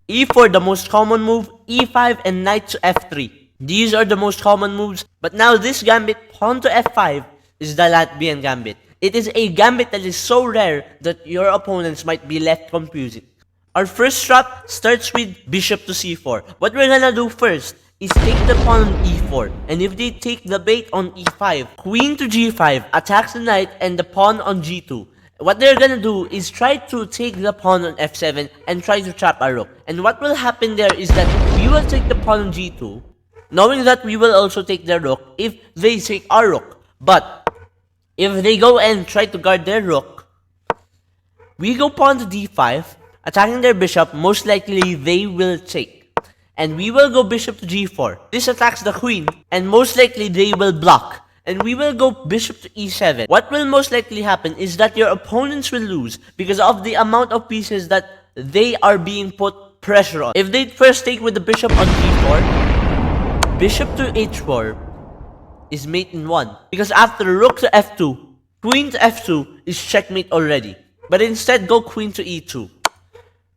e4, the most common move, e5, and knight to f3. These are the most common moves, but now this gambit, pawn to f5, is the Latvian gambit. It is a gambit that is so rare that your opponents might be left confused. Our first trap starts with bishop to c4. What we're gonna do first is take the pawn on e4, and if they take the bait on e5, queen to g5 attacks the knight and the pawn on g2. What they're gonna do is try to take the pawn on f7 and try to trap a rook. And what will happen there is that we will take the pawn on g2, knowing that we will also take the rook if they take our rook. But if they go and try to guard their rook, we go pawn to d5, attacking their bishop. Most likely they will take. And we will go bishop to g4. This attacks the queen, and most likely they will block. And we will go bishop to e7. What will most likely happen is that your opponents will lose because of the amount of pieces that they are being put pressure on. If they first take with the bishop on g4, bishop to h4 is mate in 1. Because after rook to f2, queen to f2 is checkmate already. But instead, go queen to e2.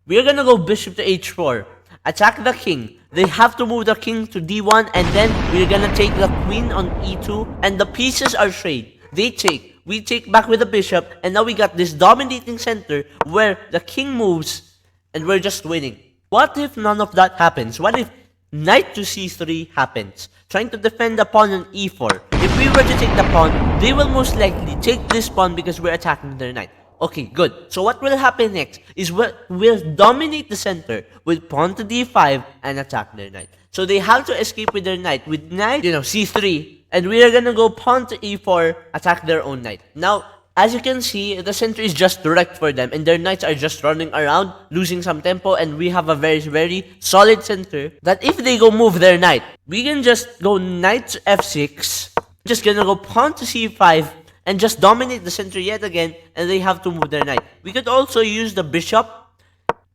We're gonna go bishop to h4. Attack the king. They have to move the king to d1, and then we're gonna take the queen on e2, and the pieces are trade. They take. We take back with the bishop, and now we got this dominating center where the king moves, and we're just winning. What if none of that happens? What if knight to c3 happens? Trying to defend the pawn on e4. If we were to take the pawn, they will most likely take this pawn because we're attacking their knight. Okay, good. So what will happen next is we'll dominate the center with pawn to d5 and attack their knight. So they have to escape with their knight. With knight, c3. And we are gonna go pawn to e4, attack their own knight. Now, as you can see, the center is just direct for them, and their knights are just running around, losing some tempo, and we have a very, very solid center that if they go move their knight, we can just go knight to f6, just gonna go pawn to c5, and just dominate the center yet again, and they have to move their knight. We could also use the bishop,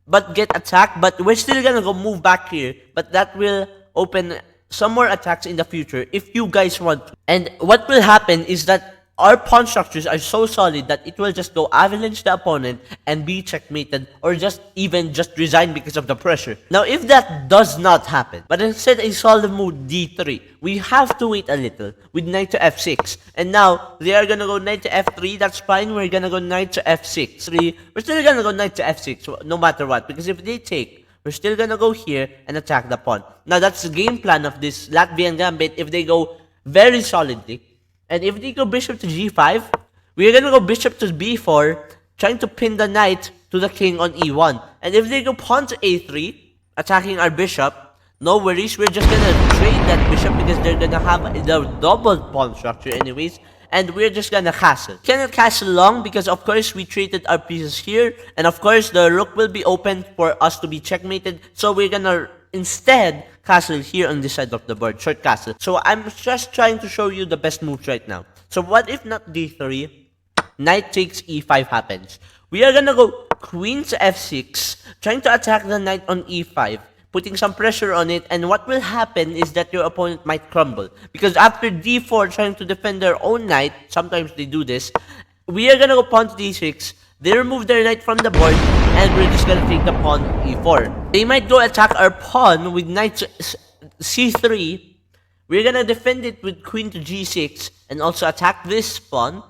but get attacked, but we're still gonna go move back here, but that will open some more attacks in the future if you guys want to. And what will happen is that our pawn structures are so solid that it will just go avalanche the opponent and be checkmated, or just resign because of the pressure. Now, if that does not happen, but instead a solid move d3, we have to wait a little with knight to f6. And now, they are gonna go knight to f3, that's fine, we're gonna go knight to f6. We're still gonna go knight to f6, no matter what, because if they take, we're still gonna go here and attack the pawn. Now, that's the game plan of this Latvian gambit if they go very solidly. And if they go bishop to g5, we're gonna go bishop to b4, trying to pin the knight to the king on e1. And if they go pawn to a3, attacking our bishop, no worries, we're just gonna trade that bishop because they're gonna have the double pawn structure anyways. And we're just gonna castle. Cannot castle long because of course we traded our pieces here. And of course the rook will be open for us to be checkmated. So we're gonna instead castle here on this side of the board, short castle. So I'm just trying to show you the best moves right now. So what if not d3, knight takes e5 happens. We are gonna go queen to f6, trying to attack the knight on e5, putting some pressure on it, and what will happen is that your opponent might crumble. Because after d4 trying to defend their own knight, sometimes they do this, we are gonna go pawn to d6, they remove their knight from the board, and we're just gonna take the pawn e4. They might go attack our pawn with knight to c3. We're gonna defend it with queen to g6, and also attack this pawn.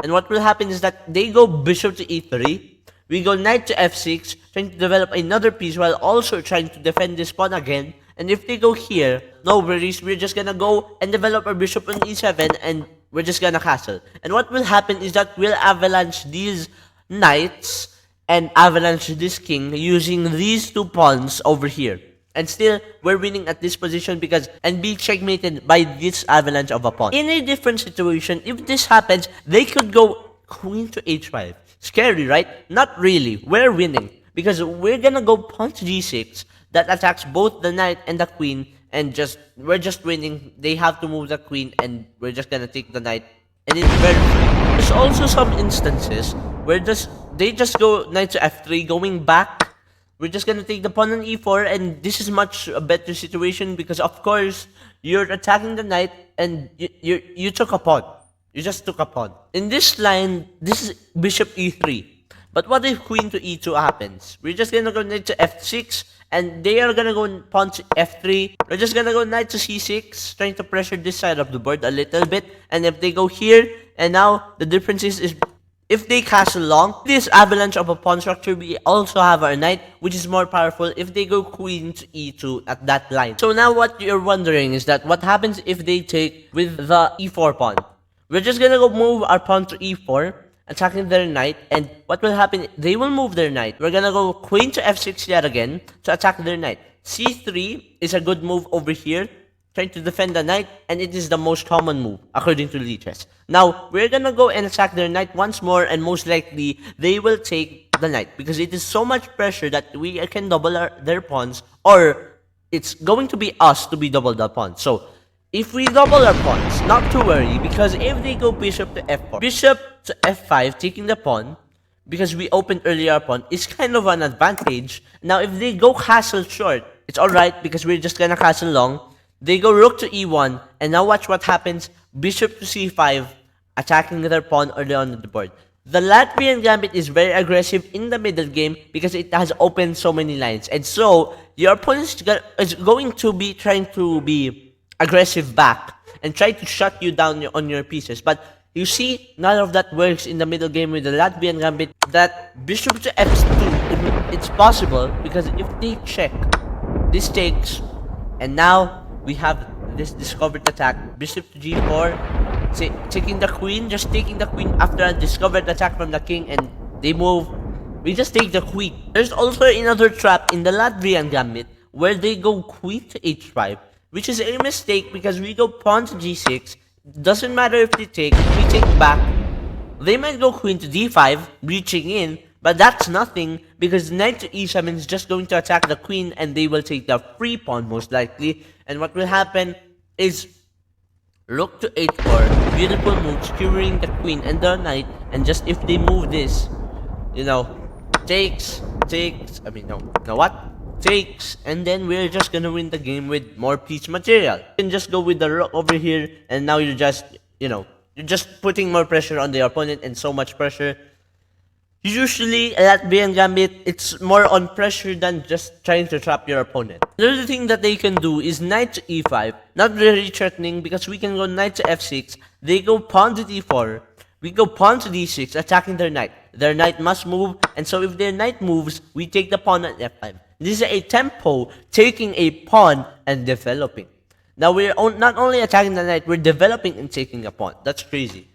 And what will happen is that they go bishop to e3. We go knight to f6, trying to develop another piece while also trying to defend this pawn again. And if they go here, no worries, we're just gonna go and develop our bishop on e7, and we're just gonna castle. And what will happen is that we'll avalanche these knights and avalanche this king using these two pawns over here. And still, we're winning at this position because and be checkmated by this avalanche of a pawn. In a different situation, if this happens, they could go queen to h5. Scary, right? Not really. We're winning because we're gonna go pawn to g6 that attacks both the knight and the queen, and we're just winning. They have to move the queen, and we're just gonna take the knight, and it's very free. There's also some instances where they just go knight to f3, going back. We're just gonna take the pawn on e4, and this is much a better situation because of course you're attacking the knight and you took a pawn. You just took a pawn. In this line, this is bishop e3. But what if queen to e2 happens? We're just gonna go knight to f6, and they are gonna go pawn to f3. We're just gonna go knight to c6, trying to pressure this side of the board a little bit. And if they go here, and now the difference is if they castle long, this avalanche of a pawn structure, we also have our knight, which is more powerful if they go queen to e2 at that line. So now what you're wondering is that what happens if they take with the e4 pawn? We're just gonna go move our pawn to e4, attacking their knight, and what will happen, they will move their knight. We're gonna go queen to f6 yet again to attack their knight. c3 is a good move over here, trying to defend the knight, and it is the most common move, according to leeches. Now, we're gonna go and attack their knight once more, and most likely, they will take the knight, because it is so much pressure that we can double their pawns, or it's going to be us to be double the pawns. So, if we double our pawns, not to worry, because if they go bishop to f4, bishop to f5, taking the pawn, because we opened earlier our pawn, is kind of an advantage. Now, if they go castle short, it's alright, because we're just gonna castle long. They go rook to e1, and now watch what happens. Bishop to c5, attacking their pawn early on the board. The Latvian Gambit is very aggressive in the middle game because it has opened so many lines. And so, your opponent is going to be trying to be aggressive back and try to shut you down on your pieces. But you see, none of that works in the middle game with the Latvian Gambit. That bishop to f2, it's possible because if they check, this takes, and now we have this discovered attack. Bishop to g4, taking the queen, just taking the queen after a discovered attack from the king, and they move. We just take the queen. There's also another trap in the Latvian Gambit where they go queen to h5, which is a mistake because we go pawn to g6. Doesn't matter if they take, we take back. They might go queen to d5, breaching in, but that's nothing because knight to e7 is just going to attack the queen and they will take the free pawn most likely. And what will happen is rook to h4, beautiful move, securing the queen and the knight. And just if they move this, you know, takes, and then we're just gonna win the game with more piece material. You can just go with the rook over here, and now you're just, you're just putting more pressure on the opponent, and so much pressure. Usually, Latvian Gambit, it's more on pressure than just trying to trap your opponent. The other thing that they can do is knight to e5. Not very threatening because we can go knight to f6. They go pawn to d4. We go pawn to d6, attacking their knight. Their knight must move, and so if their knight moves, we take the pawn at f5. This is a tempo, taking a pawn and developing. Now, we're not only attacking the knight, we're developing and taking a pawn. That's crazy.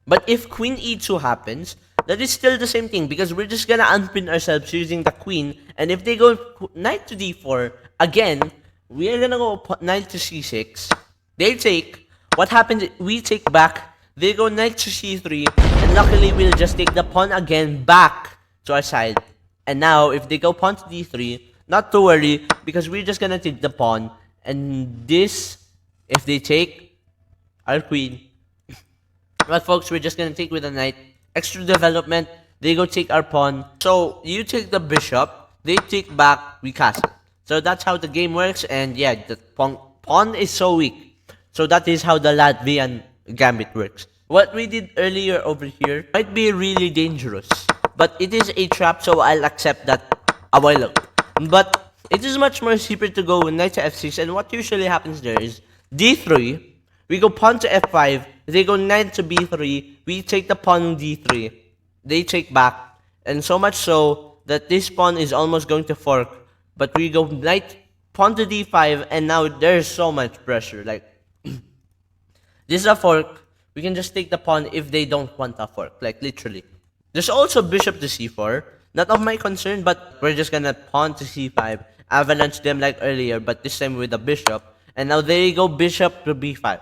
But if queen e2 happens, that is still the same thing because we're just gonna unpin ourselves using the queen. And if they go knight to d4, again, we are gonna go knight to c6. They take. What happens? We take back. They go knight to c3, and luckily we'll just take the pawn again back to our side. And now, if they go pawn to d3, not to worry because we're just gonna take the pawn. And this, if they take our queen, but folks, we're just gonna take with a knight. Extra development, they go take our pawn. So, you take the bishop, they take back, we castle. So, that's how the game works, and yeah, the pawn is so weak. So, that is how the Latvian Gambit works. What we did earlier over here might be really dangerous, but it is a trap, so I'll accept that a while ago. But, it is much more cheaper to go with knight to f6, and what usually happens there is d3, we go pawn to f5, they go knight to b3, we take the pawn on d3, they take back, and so much so that this pawn is almost going to fork, but we go knight, pawn to d5, and now there's so much pressure, like, this is a fork, we can just take the pawn if they don't want a fork, like literally. There's also bishop to c4, not of my concern, but we're just gonna pawn to c5, avalanche them like earlier, but this time with a bishop, and now there you go, bishop to b5.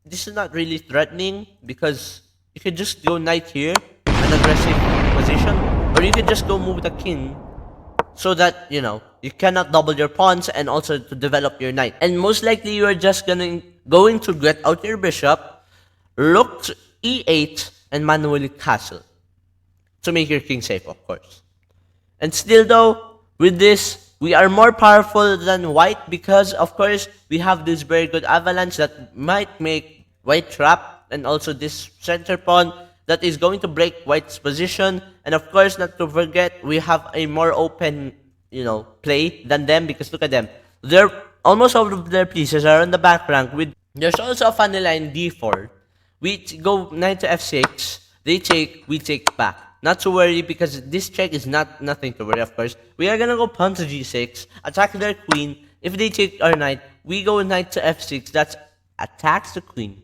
This is not really threatening because you could just go knight here, an aggressive position, or you could just go move the king so that, you cannot double your pawns and also to develop your knight. And most likely you are just going to get out your bishop, rook to e8, and manually castle to make your king safe, of course. And still though, with this, we are more powerful than white because, of course, we have this very good avalanche that might make white trap, and also this center pawn that is going to break white's position. And of course, not to forget, we have a more open play than them, because look at them. They're almost all of their pieces are on the back rank with. There's also a funny line d4. We go knight to f6. They take, we take back. Not to worry, because this check is nothing to worry, of course. We are gonna go pawn to g6, attack their queen. If they take our knight, we go knight to f6. That's attacks the queen.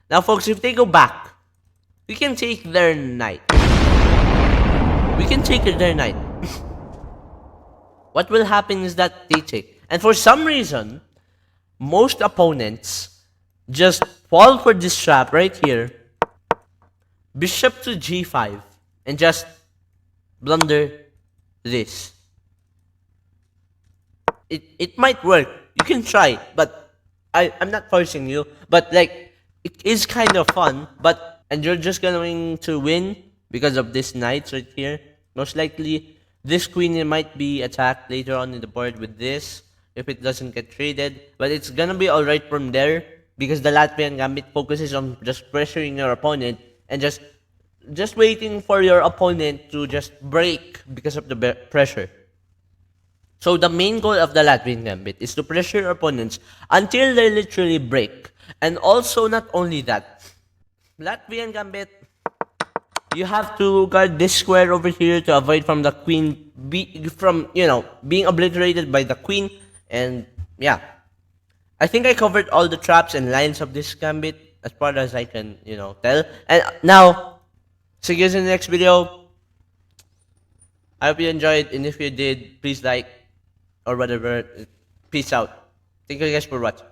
Now, folks, if they go back, we can take their knight. We can take their knight. What will happen is that they take. And for some reason, most opponents just fall for this trap right here. Bishop to g5. And just blunder this. It might work. You can try, but I'm not forcing you. But like, it is kind of fun. And you're just going to win because of this knight right here. Most likely, this queen might be attacked later on in the board with this if it doesn't get traded. But it's gonna be alright from there, because the Latvian Gambit focuses on just pressuring your opponent and just waiting for your opponent to just break because of the pressure. So the main goal of the Latvian Gambit is to pressure your opponents until they literally break. And also, not only that, Latvian Gambit, you have to guard this square over here to avoid from the queen being obliterated by the queen. And yeah, I think I covered all the traps and lines of this Gambit as far as I can tell. And now, see you guys in the next video. I hope you enjoyed, and if you did, please like or whatever. Peace out. Thank you guys for watching.